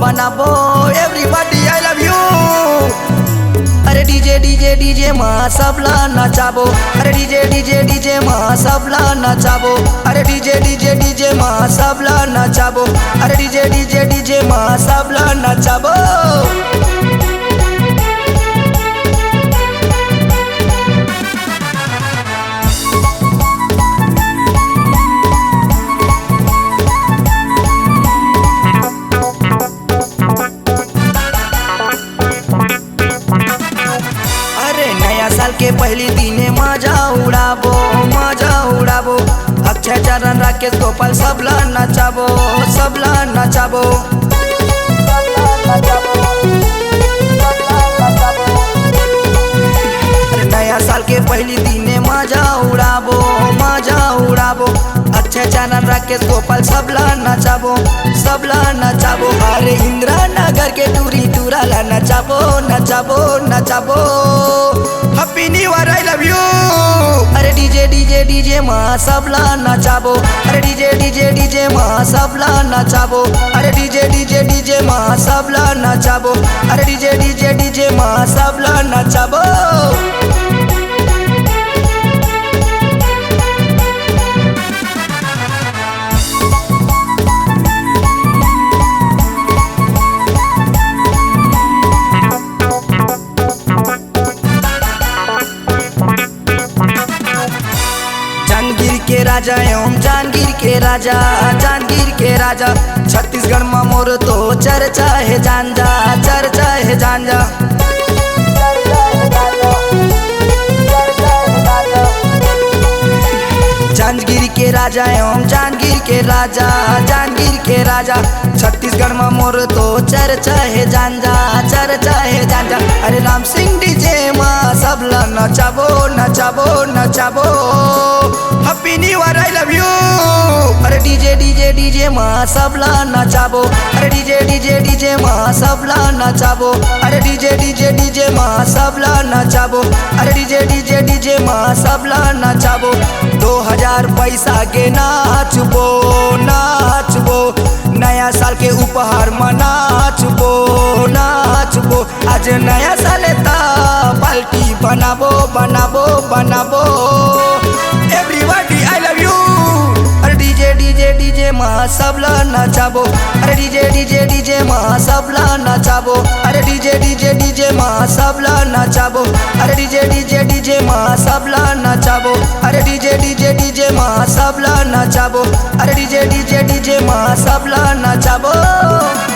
बनाबो everybody I love you. अरे DJ DJ DJ माँ सबला नचाबो, अरे डीजे डीजे डीजे माँ सबला नचाबो, अरे डीजे डीजे डीजे माँ सबला नचाबो, अरे डीजे डीजे डीजे माँ सबला नचाबो। साल के पहली दिने मजा उड़ाबो, मजा उड़ाबो। अक्षय चरण राकेश गोपाल सबला नचाबो, सबला नचाबो। नया साल के पहली दिने मजा उड़ाबो, मजा उड़ाबो। अक्षय चरण राकेश गोपाल सबला नचाबो, सबला नचाबो। अरे इंदिरा नगर के टूरी टूराला नचाबो, नचाबो नचाबो। Happy new year I love you. अरे डीजे डीजे डीजे माँ सबला नचाबो, अरे डीजे डीजे डीजे माँ सबला नचाबो, अरे डीजे डीजे डीजे माँ सबला नचाबो, अरे डीजे डीजे डीजे माँ सबला नचाबो। जांगीर के राजा एवं जांगीर के राजा, जांगीर के राजा। छत्तीसगढ़ में मोर तो चर्चा है जानजा, चर्चा है जानजा। जांगीर के राजा एवं जांगीर के राजा, जांगीर के राजा। छत्तीसगढ़ में मोर तो चर्चा है जानजा, चर्चा है जानजा। अरे राम सिंह डीजे माँ सबला नचाबो, नचाबो नचाबो। Happy new year I love you. अरे डीजे डीजे डीजे माँ सबला नचाबो, अरे डीजे डीजे डीजे माँ सबला नचाबो, अरे डीजे डीजे डीजे माँ सबला नचाबो, अरे डीजे डीजे डीजे माँ सबला नचाबो। 2000 पैसा के नाचबो, नाचबो। नया साल के उपहार में नाचबो, नाचबो। आज नया साल ता पार्टी बनाबो, बनाबो बनाबो। Everybody I love you. अरे डीजे डीजे डीजे माँ सबला नचाबो, अरे डीजे डीजे डीजे माँ सबला नचाबो, अरे डीजे डीजे डीजे माँ सबला नचाबो, अरे डीजे डीजे डीजे माँ सबला नचाबो, अरे डीजे डीजे डीजे माँ सबला नचाबो, अरे डीजे डीजे डीजे माँ सबला नचाबो।